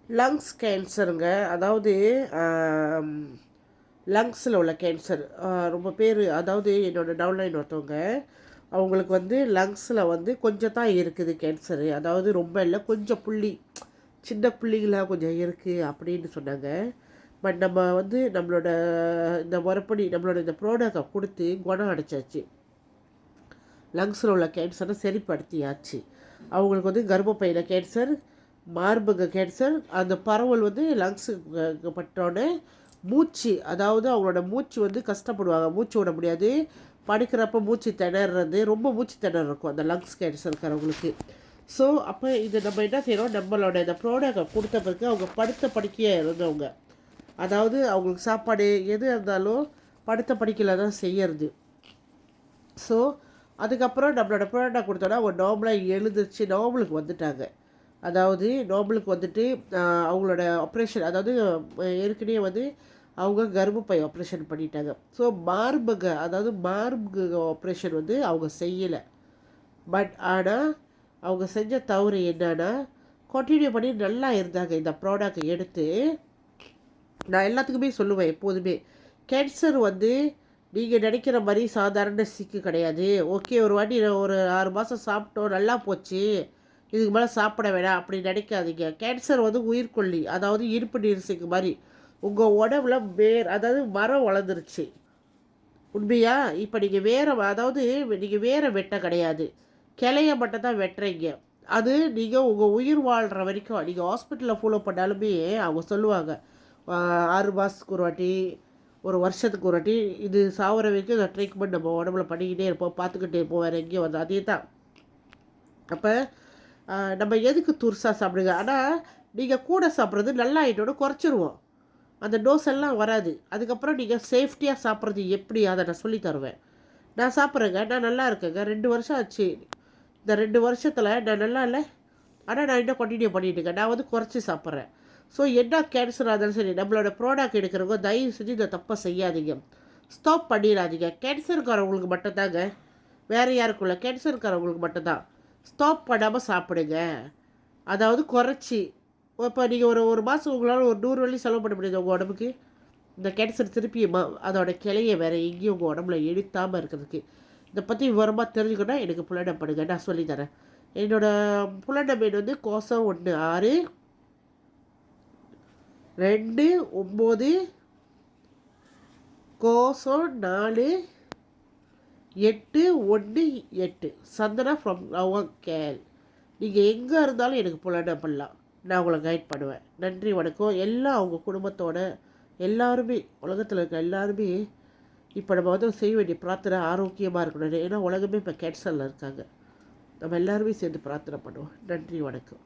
Lungs கேன்சருங்க. அதாவது லங்ஸில் உள்ள cancer. ரொம்ப பேர், அதாவது என்னோடய டவுன்லைன் ஒருத்தவங்க, அவங்களுக்கு வந்து லங்ஸில் வந்து கொஞ்சம் தான் இருக்குது கேன்சரு. அதாவது ரொம்ப இல்லை, கொஞ்சம் புள்ளி, சின்ன புள்ளிகளாக கொஞ்சம் இருக்குது அப்படின்னு சொன்னாங்க. பட் நம்ம வந்து நம்மளோட இந்த முறைப்படி நம்மளோட இந்த ப்ரோடக்டை கொடுத்து குணம் அடைச்சாச்சு. லங்ஸில் உள்ள கேன்சரை சரிப்படுத்தியாச்சு. அவங்களுக்கு வந்து கர்ப்பப்பையில் கேன்சர், மார்பக கேன்சர், அந்த பரவல் வந்து லங்ஸுக்கு பட்டோன்னே மூச்சு, அதாவது அவங்களோட மூச்சு வந்து கஷ்டப்படுவாங்க, மூச்சு விட முடியாது, படுக்கிறப்ப மூச்சு திணறது, ரொம்ப மூச்சு திணறு இருக்கும் அந்த லங்ஸ் கேன்சர் இருக்கிறவங்களுக்கு. ஸோ அப்போ இது நம்ம என்ன செய்கிறோம், நம்மளோட இந்த ப்ரோடக்டை கொடுத்த பிறகு அவங்க படுத்த படுக்கையாக இருந்தவங்க, அதாவது அவங்களுக்கு சாப்பாடு எது இருந்தாலும் படுத்த படுக்கையில் தான் செய்யறது. ஸோ அதுக்கப்புறம் நம்மளோட ப்ரோடக்டை கொடுத்தோன்னா அவங்க நார்மலாக எழுந்திரிச்சு நார்மலுக்கு வந்துட்டாங்க. அதாவது நார்மலுக்கு வந்துட்டு அவங்களோட ஆப்ரேஷன், அதாவது ஏற்கனவே வந்து அவங்க கர்ப்பப்பை ஆப்ரேஷன் பண்ணிட்டாங்க. ஸோ மார்பக, அதாவது மார்பக ஆப்ரேஷன் வந்து அவங்க செய்யலை. பட் ஆனால் அவங்க செஞ்ச தவறு என்னன்னா, கண்டினியூ பண்ணி நல்லா இருந்தாங்க. இந்த ப்ராடக்ட் எடுத்து நான் எல்லாத்துக்குமே சொல்லுவேன் எப்போதுமே, கேன்சர் வந்து நீங்கள் நினைக்கிற மாதிரி சாதாரண சிக்கு கிடையாது. ஓகே, ஒரு வாட்டி ஒரு 6 மாதம் சாப்பிட்டோம், நல்லா போச்சு, இதுக்கு மேலே சாப்பிட வேணாம் அப்படி நினைக்காதீங்க. கேன்சர் வந்து உயிர்கொல்லி, அதாவது இருப்பு நீர்சிக்கு மாதிரி உங்கள் உடம்புல அதாவது மரம் வளர்ந்துருச்சு உண்மையா. இப்போ நீங்கள் வேறு, அதாவது நீங்கள் வேறு வெட்ட கிடையாது, கிளைய மட்டும் தான் வெட்டுறீங்க. அது நீங்கள் உங்கள் உயிர் வாழ்கிற வரைக்கும் நீங்கள் ஹாஸ்பிட்டலில் ஃபாலோ பண்ணாலுமே அவங்க சொல்லுவாங்க 6 மாதத்துக்கு ஒரு வாட்டி, ஒரு வருஷத்துக்கு ஒரு வாட்டி, இது சாவர வரைக்கும் இந்த ட்ரீட்மெண்ட் நம்ம உடம்புல பண்ணிக்கிட்டே இருப்போம், பார்த்துக்கிட்டே இருப்போம், வேறு எங்கேயும் வந்து அதே தான். அப்போ நம்ம எதுக்கு துர்சாக சாப்பிடுங்க. ஆனால் நீங்கள் கூட சாப்பிட்றது நல்லா ஆகிட்டோட குறைச்சிருவோம், அந்த டோஸ் எல்லாம் வராது. அதுக்கப்புறம் நீங்கள் சேஃப்டியாக சாப்பிட்றது எப்படி அதை நான் சொல்லி தருவேன். நான் சாப்பிட்றேங்க, நான் நல்லா இருக்கேங்க, 2 வருஷம் ஆச்சு, இந்த 2 வருஷத்தில் நான் நல்லா இல்லை, ஆனால் நான் இன்னும் கண்டினியூ பண்ணிட்டுருக்கேன், நான் வந்து குறைச்சி சாப்பிட்றேன். ஸோ என்ன கேன்சர் ஆனாலும் சரி, நம்மளோட ப்ராடக்ட் எடுக்கிறவங்க தயவு செஞ்சு இந்த தப்பை செய்யாதீங்க, ஸ்டாப் பண்ணிடாதீங்க. கேன்சருக்காரவங்களுக்கு மட்டும்தாங்க, வேறு யாருக்குள்ள, கேன்சருக்காரவங்களுக்கு மட்டும்தான். ஸ்டாப் பண்ணாமல் சாப்பிடுங்க, அதாவது குறைச்சி. இப்போ நீங்கள் ஒரு மாதம் உங்களால் ஒரு 100 வழி செலவு பண்ண முடியாது உங்கள் உடம்புக்கு, இந்த கேன்சர் திருப்பி அதோட கிளையை வேறு எங்கேயும் உங்கள் உடம்புல எழுத்தாமல் இருக்கிறதுக்கு. இதை பற்றி விவரமாக தெரிஞ்சுக்கணும், எனக்கு புலனை பண்ணுங்க, நான் சொல்லித்தரேன். என்னோடய புலனை மீன் வந்து கோசம் 16 29 கோசம் 4 818 சந்தனா ஃப்ரம் லவ் கேல். நீங்கள் எங்கே இருந்தாலும் எனக்கு புலனை பண்ணலாம், நான் உங்களை கைட் பண்ணுவேன். நன்றி, வணக்கம். எல்லாம் அவங்க குடும்பத்தோட எல்லாருமே, உலகத்தில் இருக்க எல்லாருமே இப்போ நம்ம வந்து செய்ய வேண்டிய பிரார்த்தனை ஆரோக்கியமாக இருக்கணும். ஏன்னா உலகமே இப்போ கேன்சரில் இருக்காங்க. நம்ம எல்லாருமே சேர்ந்து பிரார்த்தனை பண்ணுவோம். நன்றி, வணக்கம்.